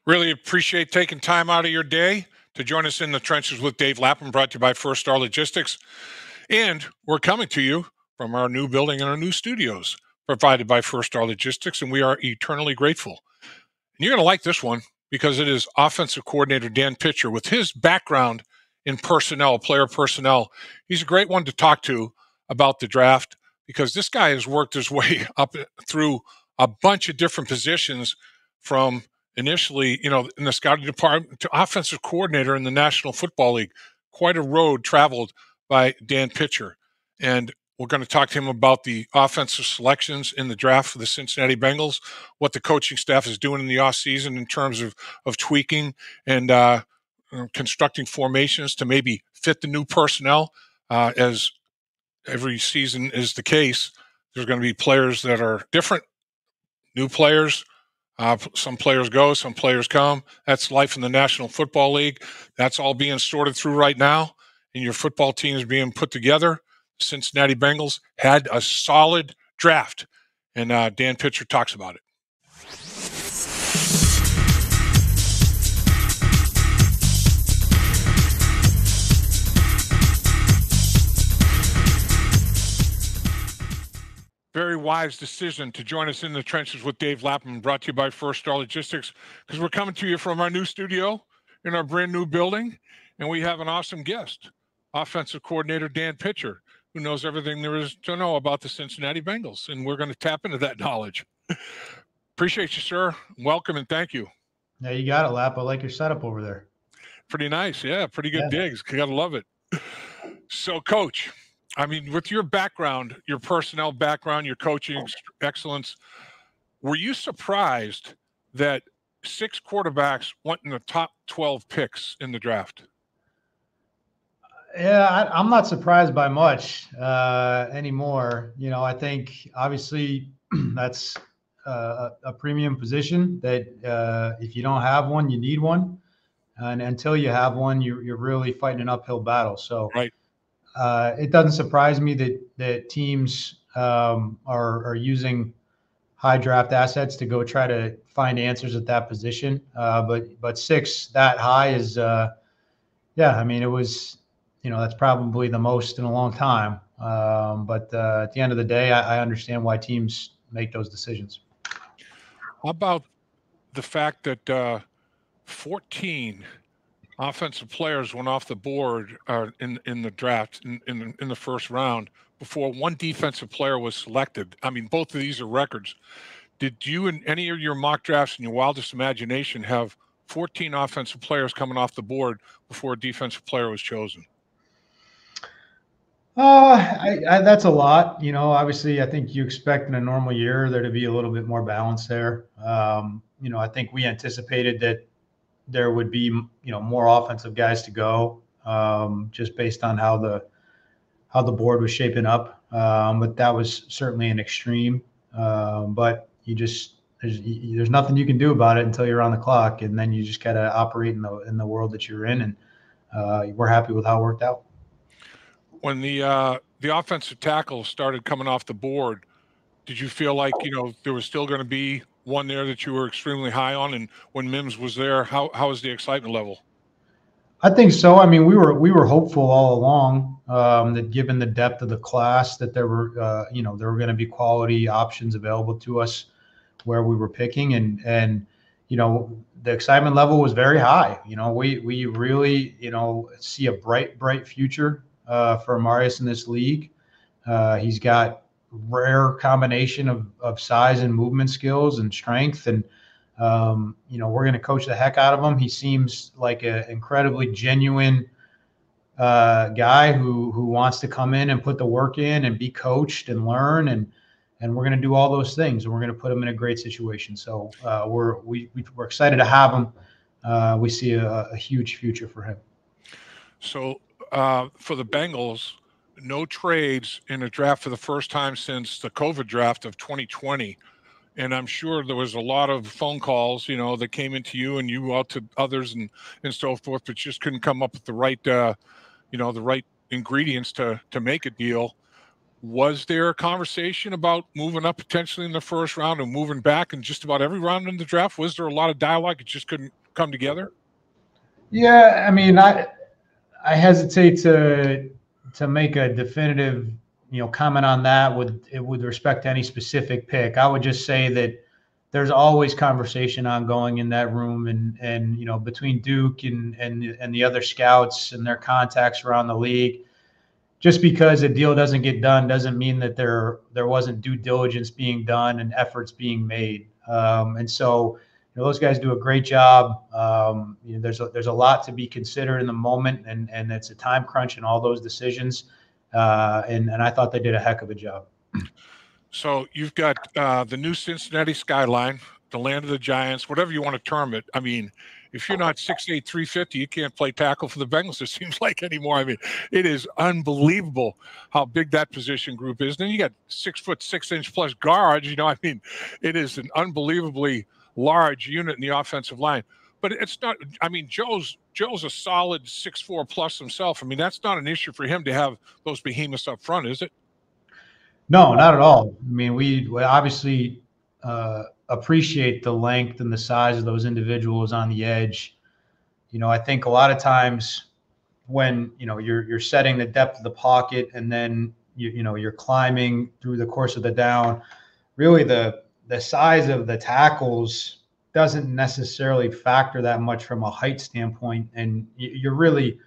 Really appreciate taking time out of your day to join us in the trenches with Dave Lapham, brought to you by First Star Logistics. And we're coming to you from our new building and our new studios provided by First Star Logistics, and we are eternally grateful. And you're going to like this one because it is offensive coordinator Dan Pitcher with his background in personnel, player personnel. He's a great one to talk to about the draft because this guy has worked his way up through a bunch of different positions from initially, in the scouting department to offensive coordinator in the National Football League. Quite a road traveled by Dan Pitcher. And we're going to talk to him about the offensive selections in the draft for the Cincinnati Bengals, what the coaching staff is doing in the offseason in terms of tweaking and constructing formations to maybe fit the new personnel. As every season is the case, there's going to be players that are different, new players. Some players go, some players come. That's life in the National Football League. That's all being sorted through right now, and your football team is being put together. Cincinnati Bengals had a solid draft, and Dan Pitcher talks about it. Very wise decision to join us in the trenches with Dave Lapham, brought to you by First Star Logistics, because we're coming to you from our new studio in our brand new building, and we have an awesome guest, offensive coordinator Dan Pitcher, who knows everything there is to know about the Cincinnati Bengals, and we're going to tap into that knowledge. Appreciate you, sir. Welcome and thank you. Yeah, you got it, Lap. I like your setup over there. Pretty nice. Yeah, pretty good digs. You got to love it. So, Coach, I mean, with your background, your personnel background, your coaching excellence, were you surprised that 6 quarterbacks went in the top 12 picks in the draft? Yeah, I'm not surprised by much anymore. I think obviously that's a premium position that if you don't have one, you need one. And until you have one, you're really fighting an uphill battle. So right. It doesn't surprise me that teams are using high draft assets to go try to find answers at that position. But 6 that high is, I mean, it was, that's probably the most in a long time. But at the end of the day, I understand why teams make those decisions. How about the fact that 14 offensive players went off the board in the draft in the first round before one defensive player was selected? I mean, both of these are records. Did you, in any of your mock drafts in your wildest imagination, have 14 offensive players coming off the board before a defensive player was chosen? That's a lot. Obviously, I think you expect in a normal year there to be a little bit more balance there. I think we anticipated that there would be, more offensive guys to go, just based on how the board was shaping up. But that was certainly an extreme. But there's nothing you can do about it until you're on the clock, and then you just got to operate in the world that you're in. And we're happy with how it worked out. When the offensive tackle started coming off the board, did you feel like, there was still going to be one there that you were extremely high on? And when Mims was there, how was the excitement level? I think so. I mean, we were hopeful all along that given the depth of the class, that there were going to be quality options available to us where we were picking, and the excitement level was very high. We really see a bright future for Amarius in this league. He's got rare combination of size and movement skills and strength, and we're going to coach the heck out of him. He seems like an incredibly genuine guy who wants to come in and put the work in and be coached and learn, and we're going to do all those things, and we're going to put him in a great situation. So we're excited to have him. We see a huge future for him. So for the Bengals, no trades in a draft for the first time since the COVID draft of 2020. And I'm sure there was a lot of phone calls, that came into you and you out to others and so forth, but just couldn't come up with the right, the right ingredients to make a deal. Was there a conversation about moving up potentially in the first round and moving back in just about every round in the draft? Was there a lot of dialogue? It just couldn't come together? Yeah, I mean, I hesitate to make a definitive, comment on that with respect to any specific pick. I would just say that there's always conversation ongoing in that room, and between Duke and the other scouts and their contacts around the league. Just because a deal doesn't get done doesn't mean that there wasn't due diligence being done and efforts being made. And so, those guys do a great job. There's a lot to be considered in the moment, and it's a time crunch in all those decisions. And I thought they did a heck of a job. So you've got the new Cincinnati skyline, the land of the Giants, whatever you want to term it. I mean, if you're not 6'8", 350, you can't play tackle for the Bengals, it seems like, anymore. I mean, it is unbelievable how big that position group is. Then you got 6'6" plus guards. I mean, it is an unbelievably large unit in the offensive line. But it's not. I mean, Joe's a solid 6'4" plus himself. I mean, that's not an issue for him to have those behemoths up front, is it? No, not at all. I mean, we obviously appreciate the length and the size of those individuals on the edge. I think a lot of times when you're setting the depth of the pocket, and then you're climbing through the course of the down, really the size of the tackles doesn't necessarily factor that much from a height standpoint, and you're really,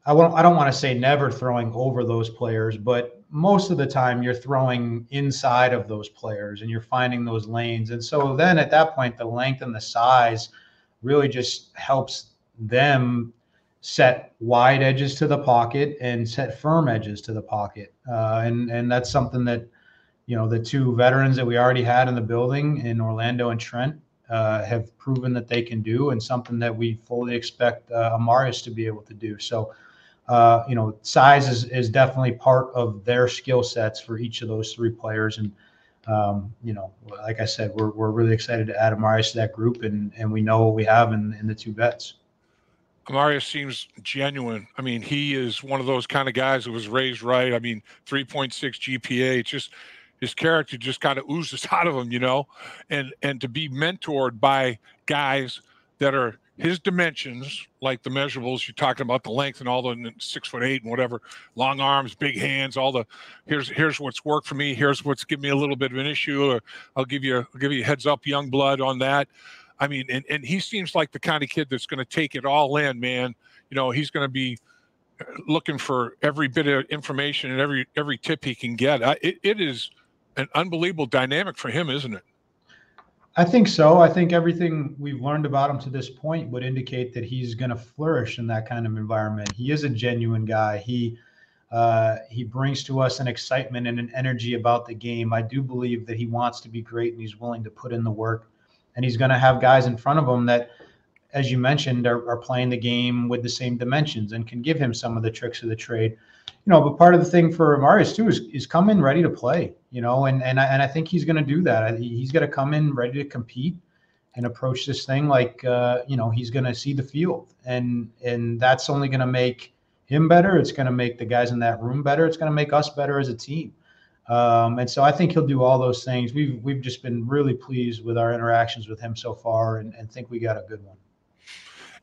I don't want to say never throwing over those players, but most of the time you're throwing inside of those players and you're finding those lanes. And so then at that point, the length and the size really just helps them set wide edges to the pocket and set firm edges to the pocket. And that's something that, the two veterans that we already had in the building in Orlando and Trent have proven that they can do, and something that we fully expect Amarius to be able to do. So, size is definitely part of their skill sets for each of those three players. And, like I said, we're really excited to add Amarius to that group, and we know what we have in the two vets. Amarius seems genuine. I mean, he is one of those kind of guys who was raised right. I mean, 3.6 GPA. It's just his character just kind of oozes out of him, and to be mentored by guys that are his dimensions, like the measurables you're talking about, the length and all the 6'8" and whatever, long arms, big hands, all the here's what's worked for me, here's what's given me a little bit of an issue, or I'll give you a heads up, young blood, on that. I mean, and he seems like the kind of kid that's going to take it all in, man. He's going to be looking for every bit of information and every tip he can get. It is an unbelievable dynamic for him, isn't it? I think so. I think everything we've learned about him to this point would indicate that he's going to flourish in that kind of environment. He is a genuine guy. He brings to us an excitement and an energy about the game. I do believe that he wants to be great, and he's willing to put in the work. And he's going to have guys in front of him that, as you mentioned, are playing the game with the same dimensions and can give him some of the tricks of the trade. But part of the thing for Amarius too is come in ready to play, and I think he's going to do that. He's going to come in ready to compete and approach this thing like, he's going to see the field, and that's only going to make him better. It's going to make the guys in that room better. It's going to make us better as a team. And so I think he'll do all those things. We've just been really pleased with our interactions with him so far, and think we got a good one.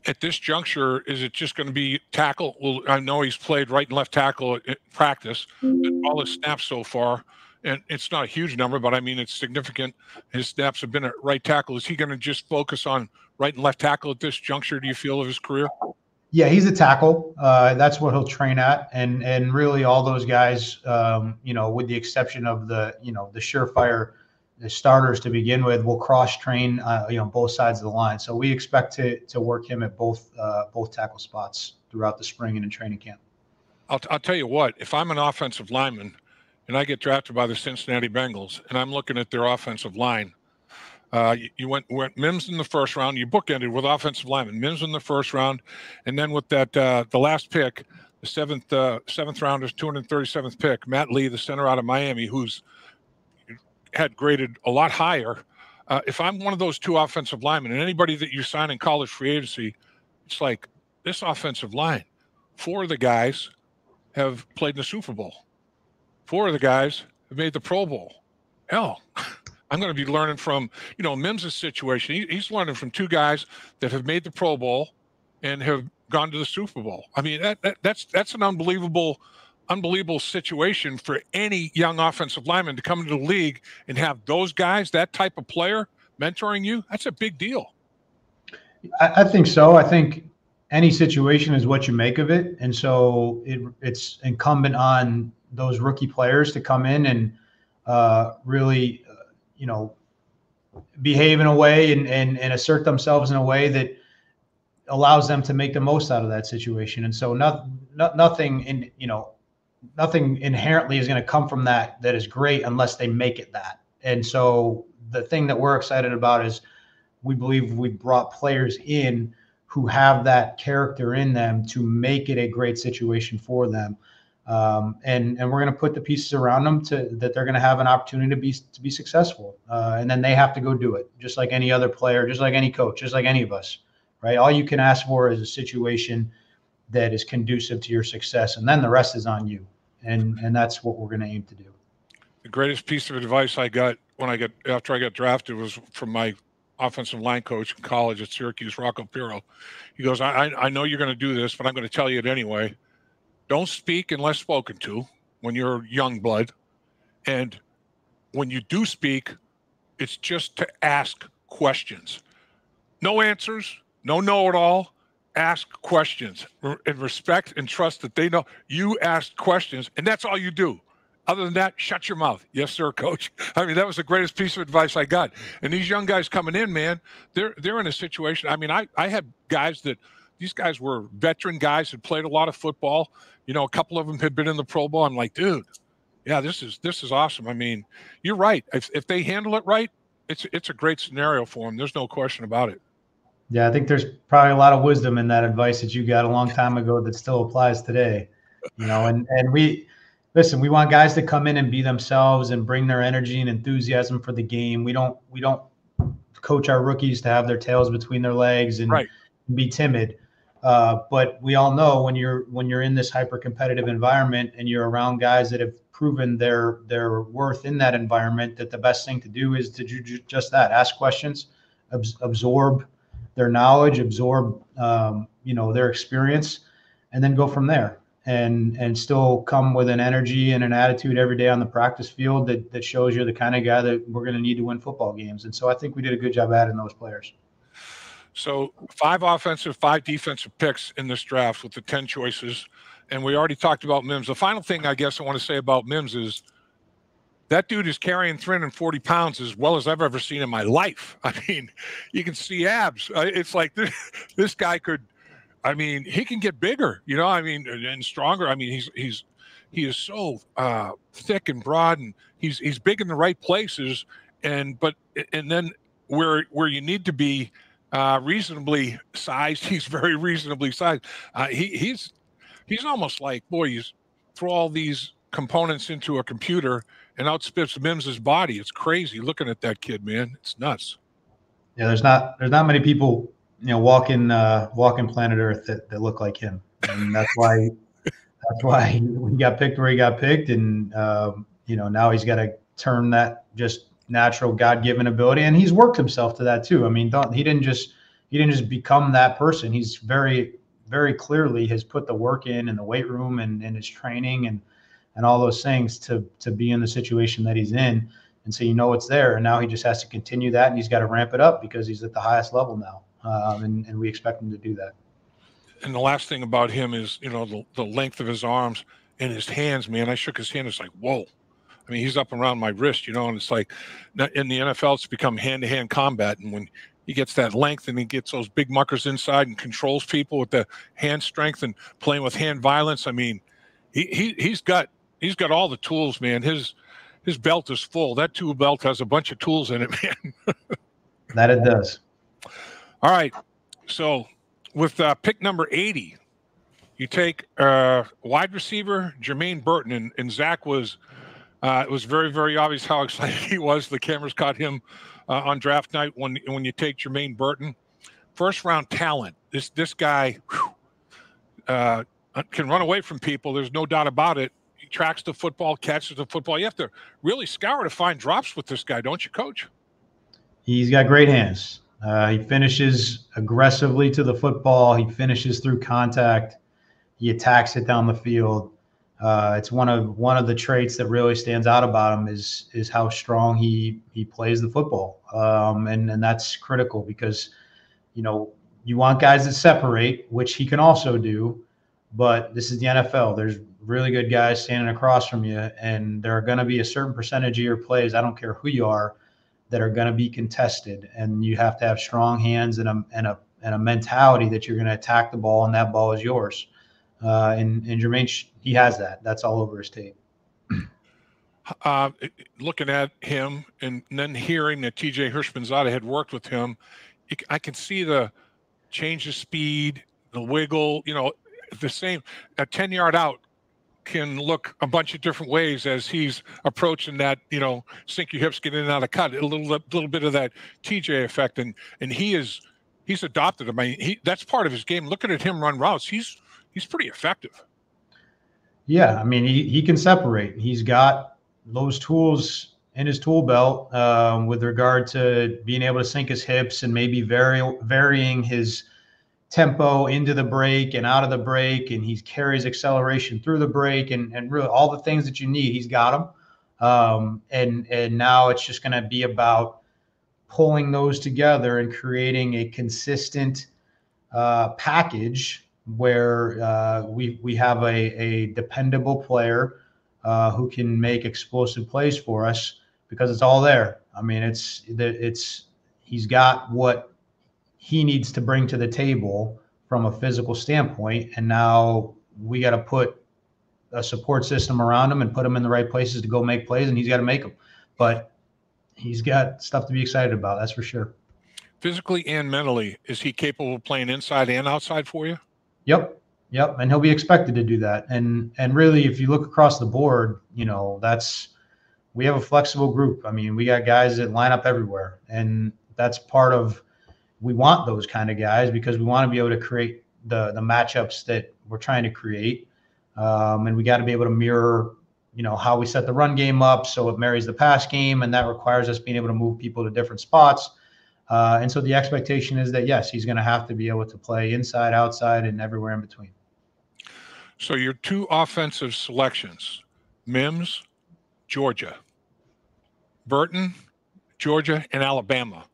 At this juncture, is it just going to be tackle? Well, I know he's played right and left tackle in practice, all his snaps so far, and it's not a huge number, but I mean, it's significant. His snaps have been at right tackle. Is he going to just focus on right and left tackle at this juncture, do you feel, of his career? Yeah, he's a tackle. That's what he'll train at, and really all those guys, with the exception of the surefire, the starters to begin with, will cross train, both sides of the line. So we expect to work him at both tackle spots throughout the spring and in training camp. I'll tell you what, if I'm an offensive lineman and I get drafted by the Cincinnati Bengals and I'm looking at their offensive line, you went Mims in the first round. You bookended with offensive lineman. Mims in the first round, and then with that the last pick, the seventh rounder's 237th pick, Matt Lee, the center out of Miami, who's had graded a lot higher. If I'm one of those two offensive linemen, and anybody that you sign in college free agency, it's like this offensive line. 4 of the guys have played in the Super Bowl. 4 of the guys have made the Pro Bowl. Hell, I'm going to be learning from, Mims' situation. He's learning from 2 guys that have made the Pro Bowl and have gone to the Super Bowl. I mean, that's an unbelievable situation for any young offensive lineman to come into the league and have those guys, that type of player, mentoring you. That's a big deal. I think so. I think any situation is what you make of it. And so it's incumbent on those rookie players to come in and really, behave in a way and assert themselves in a way that allows them to make the most out of that situation. And so nothing inherently is going to come from that is great unless they make it that. And so the thing that we're excited about is we believe we brought players in who have that character in them to make it a great situation for them. And we're going to put the pieces around them that they're going to have an opportunity to be successful. And then they have to go do it, just like any other player, just like any coach, just like any of us, right? All you can ask for is a situation that is conducive to your success, and then the rest is on you. And that's what we're going to aim to do. The greatest piece of advice I got after I got drafted was from my offensive line coach in college at Syracuse, Rocco Pirro. He goes, I know you're going to do this, but I'm going to tell you it anyway. Don't speak unless spoken to when you're young blood. And when you do speak, it's just to ask questions. No answers, no know-it-all. Ask questions and respect and trust that they know you asked questions, and that's all you do. Other than that, shut your mouth. Yes, sir, coach. I mean, that was the greatest piece of advice I got. And these young guys coming in, man, they're in a situation. I mean, I had guys these guys were veteran guys who played a lot of football. A couple of them had been in the Pro Bowl. I'm like, dude, yeah, this is awesome. I mean, you're right. If they handle it right, it's a great scenario for them. There's no question about it. Yeah, I think there's probably a lot of wisdom in that advice that you got a long time ago that still applies today. And we want guys to come in and be themselves and bring their energy and enthusiasm for the game. We don't coach our rookies to have their tails between their legs and be timid. But we all know when you're in this hyper competitive environment and you're around guys that have proven their worth in that environment, that the best thing to do is to do just that: ask questions, absorb their knowledge, absorb their experience, and then go from there. And still come with an energy and an attitude every day on the practice field that shows you're the kind of guy that we're going to need to win football games. And so I think we did a good job adding those players. So 5 offensive, 5 defensive picks in this draft with the 10 choices. And we already talked about Mims. The final thing I guess I want to say about Mims is that dude is carrying 340 pounds as well as I've ever seen in my life. I mean, you can see abs. It's like this guy could, I mean, he can get bigger, and stronger. I mean, he is so thick and broad, and he's big in the right places. And then where you need to be reasonably sized, he's very reasonably sized. He's almost like, boy, you throw all these components into a computer and outspits Mims's body. It's crazy looking at that kid, man. It's nuts. Yeah, there's not many people walking planet Earth that look like him, and that's why he got picked where he got picked, and now he's got to turn that just natural God-given ability, and he's worked himself to that too. I mean, he didn't just become that person. He's very, very clearly has put the work in the weight room and his training and all those things to be in the situation that he's in, and so it's there, and now he just has to continue that, and he's got to ramp it up because he's at the highest level now. And we expect him to do that. And the last thing about him is, the length of his arms and his hands, man. I shook his hand. It's like, whoa. I mean, he's up around my wrist, and it's like in the NFL, it's become hand-to-hand combat. And when he gets that length and he gets those big muckers inside and controls people with the hand strength and playing with hand violence, I mean, he's got all the tools, man. His belt is full. That tool belt has a bunch of tools in it, man. That it does. All right, so with pick number 80, you take wide receiver Jermaine Burton, and Zach was it was very, very obvious how excited he was. The cameras caught him on draft night when you take Jermaine Burton, first round talent. This guy can run away from people. There's no doubt about it. tracks the football, catches the football. You have to really scour to find drops with this guy, don't you, Coach? He's got great hands. He finishes aggressively to the football. He finishes through contact. He attacks it down the field. It's one of the traits that really stands out about him is how strong he plays the football, and that's critical because you want guys that separate, which he can also do, but this is the NFL. There's really good guys standing across from you, and there are going to be a certain percentage of your plays, I don't care who you are, that are going to be contested, and you have to have strong hands and a mentality that you're going to attack the ball and that ball is yours. And Jermaine, he has that. That's all over his tape. Looking at him and then hearing that TJ Hirschmanzada had worked with him, I can see the change of speed, the wiggle, the same. A 10-yard out can look a bunch of different ways as he's approaching that, sink your hips, get in and out of cut, a little bit of that TJ effect. And he's adopted him. I mean, that's part of his game. Looking at him run routes, he's pretty effective. Yeah. I mean, he can separate. He's got those tools in his tool belt with regard to being able to sink his hips and maybe varying his tempo into the break and out of the break, and he carries acceleration through the break, and really all the things that you need, he's got them. And now it's just going to be about pulling those together and creating a consistent package where we have a dependable player who can make explosive plays for us because it's all there. I mean, he's got what he needs to bring to the table from a physical standpoint. And now we got to put a support system around him and put him in the right places to go make plays, and he's got to make them. But he's got stuff to be excited about, that's for sure. Physically and mentally, is he capable of playing inside and outside for you? Yep. And he'll be expected to do that. And really, if you look across the board, we have a flexible group. I mean, we got guys that line up everywhere, and that's part of, we want those kind of guys because we want to be able to create the matchups that we're trying to create. And we got to be able to mirror, how we set the run game up so it marries the pass game, and that requires us being able to move people to different spots. And so the expectation is that, yes, he's going to have to be able to play inside, outside, and everywhere in between. So your two offensive selections, Mims, Georgia, Burton, Georgia, and Alabama,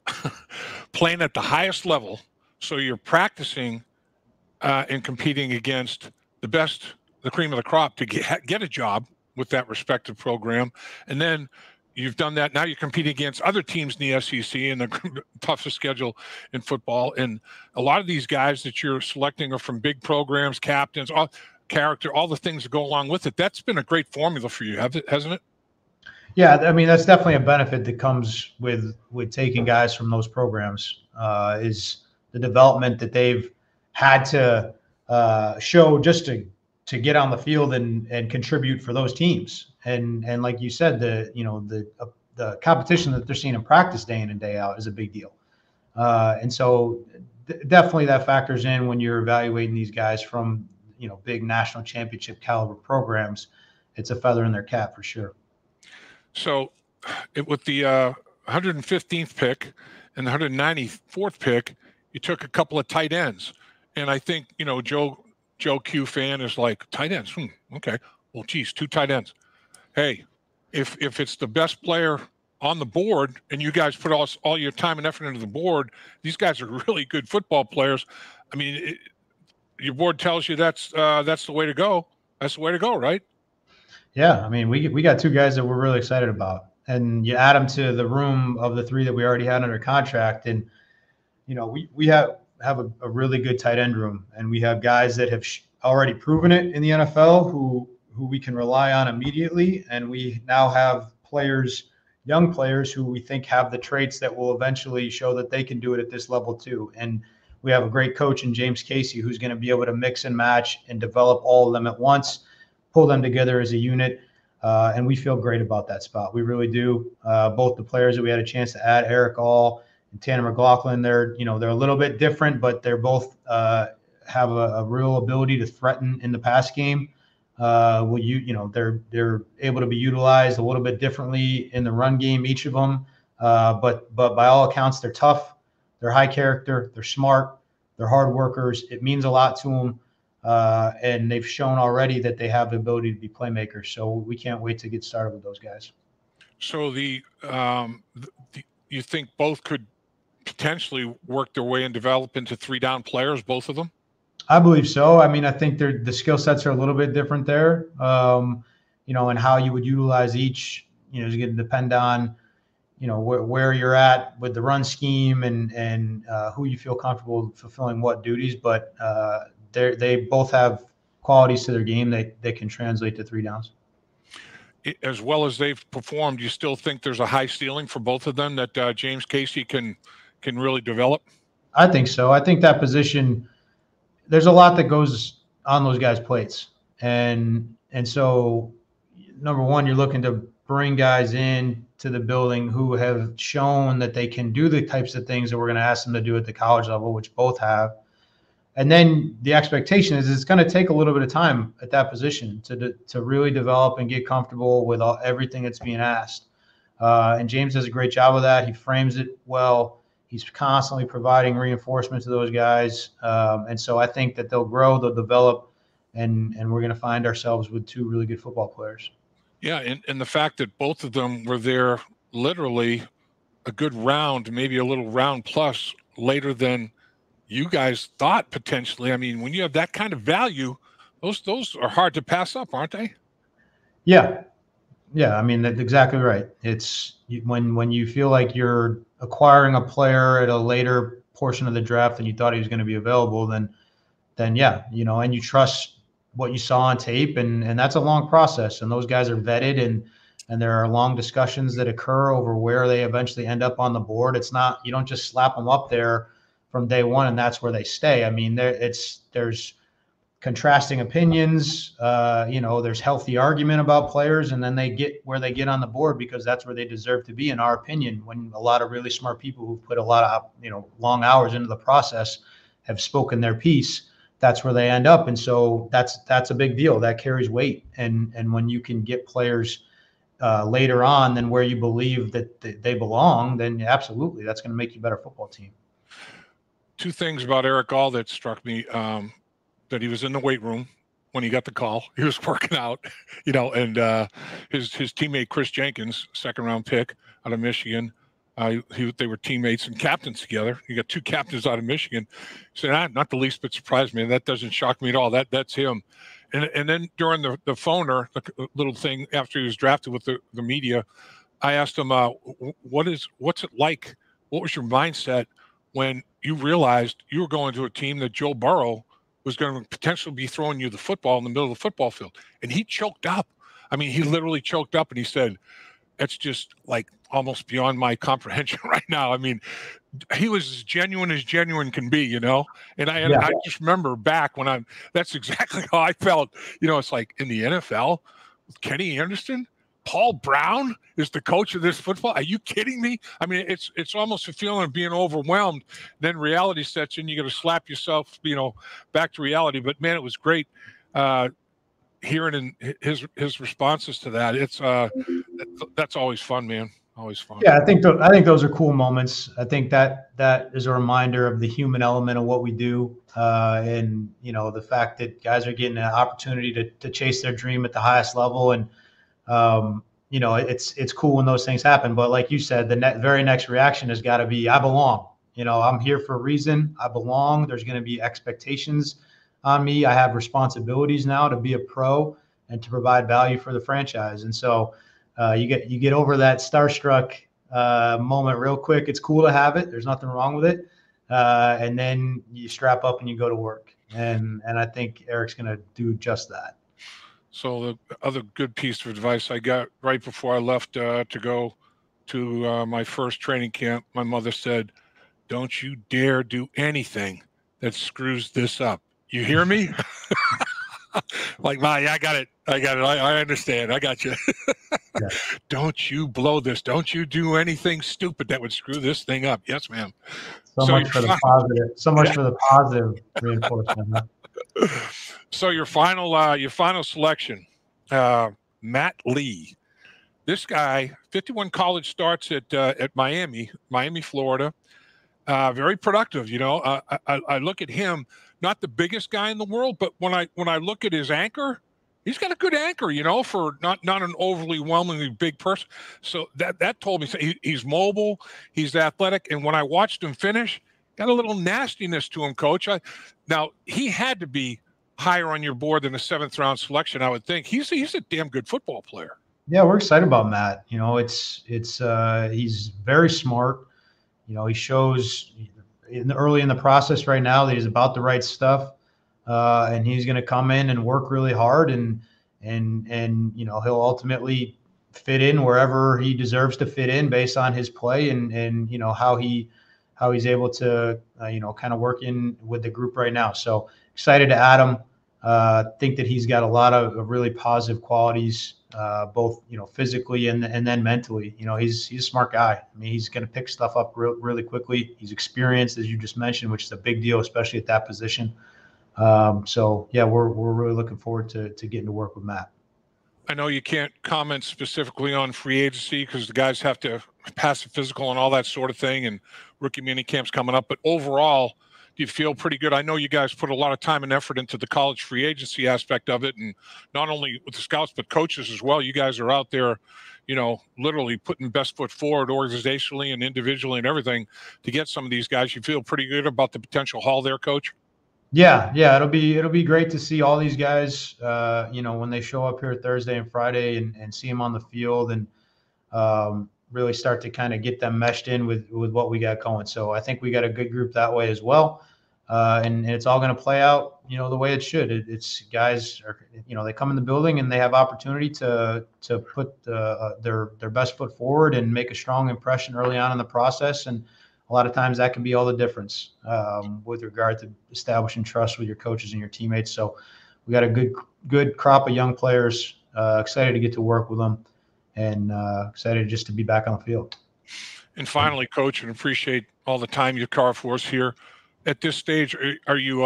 playing at the highest level. So you're practicing and competing against the best, the cream of the crop to get a job with that respective program. And then you've done that. Now you're competing against other teams in the SEC and the toughest schedule in football. And a lot of these guys that you're selecting are from big programs, captains, all the things that go along with it. That's been a great formula for you, hasn't it? Yeah, I mean, that's definitely a benefit that comes with taking guys from those programs, is the development that they've had to show just to get on the field and contribute for those teams. And like you said, the competition that they're seeing in practice day in and day out is a big deal. And so definitely that factors in when you're evaluating these guys from, big national championship caliber programs. It's a feather in their cap for sure. So with the 115th pick and the 194th pick, you took a couple of tight ends. And I think, Joe Q fan is like, tight ends? Okay. Well, geez, 2 tight ends. Hey, if it's the best player on the board and you guys put all your time and effort into the board, these guys are really good football players. I mean, your board tells you that's the way to go. That's the way to go, right? Yeah, I mean, we got 2 guys that we're really excited about, and you add them to the room of the 3 that we already had under contract, and we have a really good tight end room, and we have guys that have already proven it in the NFL who we can rely on immediately, and we now have young players who we think have the traits that will eventually show that they can do it at this level too. And we have a great coach in James Casey who's going to be able to mix and match and develop all of them at once, pull them together as a unit. And we feel great about that spot. We really do. Both the players that we had a chance to add, Erick and Tanner McLachlan, they're a little bit different, but they're both have a real ability to threaten in the pass game. they're able to be utilized a little bit differently in the run game, each of them. But by all accounts, they're tough, they're high character, they're smart, they're hard workers. It means a lot to them. And they've shown already that they have the ability to be playmakers. So we can't wait to get started with those guys. So you think both could potentially work their way and develop into 3-down players, both of them? I believe so. I mean, I think the skill sets are a little bit different there, and how you would utilize each, is going to depend on, where you're at with the run scheme and who you feel comfortable fulfilling what duties. But they both have qualities to their game that they can translate to 3 downs. As well as they've performed, you still think there's a high ceiling for both of them that James Casey can really develop? I think so. I think that position, there's a lot that goes on those guys' plates. And so, number one, you're looking to bring guys in to the building who have shown that they can do the types of things that we're going to ask them to do at the college level, which both have. And then the expectation is it's going to take a little bit of time at that position to really develop and get comfortable with everything that's being asked. And James does a great job of that. He frames it well. He's constantly providing reinforcement to those guys. And so I think that they'll grow, they'll develop, and we're going to find ourselves with 2 really good football players. Yeah, and the fact that both of them were there literally a good round, maybe a little round plus later than you guys thought potentially. I mean, when you have that kind of value, those are hard to pass up, aren't they? Yeah. I mean, that's exactly right. It's when you feel like you're acquiring a player at a later portion of the draft than you thought he was going to be available, then yeah, and you trust what you saw on tape, and that's a long process. And those guys are vetted, and there are long discussions that occur over where they eventually end up on the board. It's not, you don't just slap them up there from day one and that's where they stay. I mean, there's contrasting opinions, there's healthy argument about players, and then they get where they get on the board because that's where they deserve to be, in our opinion. When a lot of really smart people who've put a lot of, long hours into the process have spoken their piece, that's where they end up. And so that's a big deal. That carries weight. And when you can get players later on than where you believe that they belong, then absolutely, that's going to make you a better football team. 2 things about Erick All that struck me, that he was in the weight room when he got the call. He was working out, and his teammate Chris Jenkins, 2nd-round pick out of Michigan, they were teammates and captains together. You got 2 captains out of Michigan. He said, not the least bit surprised, man. That doesn't shock me at all. That's him. And then during the phoner, the little thing after he was drafted with the media, I asked him, what's it like? What was your mindset when you realized you were going to a team that Joe Burrow was going to potentially be throwing you the football in the middle of the football field? And he choked up. I mean, he literally choked up, and he said, it's just like almost beyond my comprehension right now. I mean, he was as genuine can be, And I just remember back when that's exactly how I felt. It's like in the NFL with Kenny Anderson, Paul Brown is the coach of this football. Are you kidding me? I mean, it's almost a feeling of being overwhelmed. Then reality sets in. You got to slap yourself, back to reality. But man, it was great hearing his responses to that. It's that's always fun, man. Always fun. Yeah, I think those are cool moments. I think that is a reminder of the human element of what we do, and the fact that guys are getting an opportunity to chase their dream at the highest level. And it's cool when those things happen. But like you said, the very next reaction has got to be, I belong. I'm here for a reason. I belong. There's going to be expectations on me. I have responsibilities now to be a pro and to provide value for the franchise. And so you get over that starstruck moment real quick. It's cool to have it. There's nothing wrong with it. And then you strap up and you go to work. And I think Erick's going to do just that. So the other good piece of advice I got right before I left to go to my first training camp, my mother said, "Don't you dare do anything that screws this up. You hear me?" Like, Ma, yeah, I got it. I understand. I got you. Yeah. Don't you blow this. Don't you do anything stupid that would screw this thing up. Yes, ma'am. So much for the positive. So much for the positive reinforcement. Huh? So your final selection, Matt Lee. This guy, 51 college starts at Miami, Florida. Very productive. I look at him, not the biggest guy in the world, but when I look at his anchor, he's got a good anchor, for not an overly whelmingly big person. So that told me he's mobile, he's athletic, and when I watched him finish, got a little nastiness to him, Coach. Now he had to be higher on your board than a 7th round selection, I would think. He's a damn good football player. Yeah, we're excited about Matt. He's very smart. He shows early in the process right now that he's about the right stuff, and he's going to come in and work really hard, and he'll ultimately fit in wherever he deserves to fit in based on his play and how he's able to kind of work in with the group right now. So excited to add him. Think that he's got a lot of really positive qualities, both physically and then mentally. He's a smart guy. I mean, he's going to pick stuff up really quickly. He's experienced, as you just mentioned, which is a big deal, especially at that position. So yeah, we're really looking forward to getting to work with Matt. I know you can't comment specifically on free agency because the guys have to pass the physical and all that sort of thing, and rookie mini camps coming up. But overall, do you feel pretty good? I know you guys put a lot of time and effort into the college free agency aspect of it, and not only with the scouts but coaches as well. You guys are out there, literally putting best foot forward organizationally and individually and everything to get some of these guys. You feel pretty good about the potential haul there, Coach? Yeah, it'll be great to see all these guys, when they show up here Thursday and Friday and see them on the field and really start to kind of get them meshed in with what we got going. So I think we got a good group that way as well, and it's all going to play out, the way it should. It's guys are, they come in the building and they have opportunity to put their best foot forward and make a strong impression early on in the process, and a lot of times that can be all the difference with regard to establishing trust with your coaches and your teammates. So we got a good crop of young players. Excited to get to work with them, and excited just to be back on the field. And finally, Coach, and appreciate all the time you carve for us here. At this stage, are you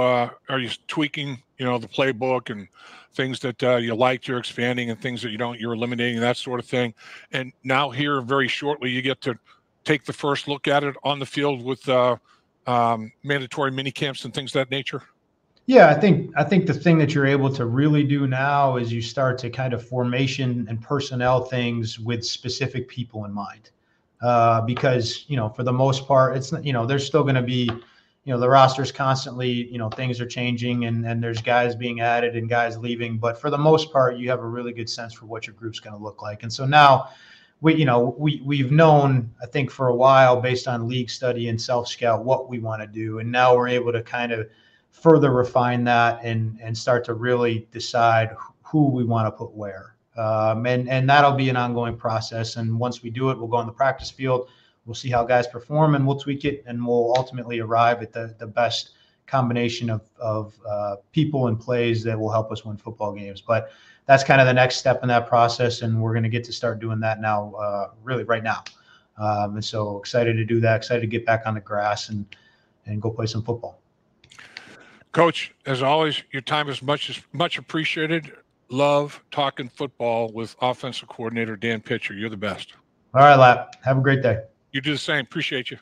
tweaking, the playbook and things that you liked, you're expanding, and things that you don't, you're eliminating, that sort of thing? And now here, very shortly, you get to take the first look at it on the field with mandatory mini camps and things of that nature? Yeah, I think the thing that you're able to really do now is you start to kind of formation and personnel things with specific people in mind, because for the most part, it's there's still going to be the roster's constantly things are changing and there's guys being added and guys leaving, but for the most part, you have a really good sense for what your group's going to look like. And so now we've known, I think, for a while, based on league study and self-scout, what we want to do. And now we're able to kind of further refine that and start to really decide who we want to put where. And that'll be an ongoing process. And once we do it, we'll go on the practice field. We'll see how guys perform, and we'll tweak it, and we'll ultimately arrive at the best combination of people and plays that will help us win football games. But that's kind of the next step in that process, and we're going to get to start doing that now, really right now. And so excited to do that, excited to get back on the grass and go play some football. Coach, as always, your time is much appreciated. Love talking football with offensive coordinator Dan Pitcher. You're the best. All right, Lap. Have a great day. You do the same. Appreciate you.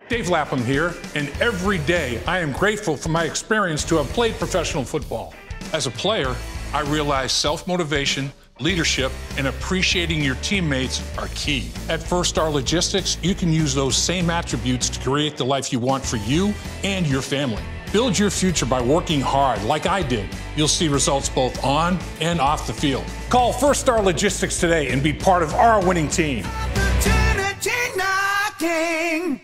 Dave Lapham here, and every day I am grateful for my experience to have played professional football. As a player, I realize self-motivation, leadership, and appreciating your teammates are key. At First Star Logistics, you can use those same attributes to create the life you want for you and your family. Build your future by working hard like I did. You'll see results both on and off the field. Call First Star Logistics today and be part of our winning team. Opportunity knocking.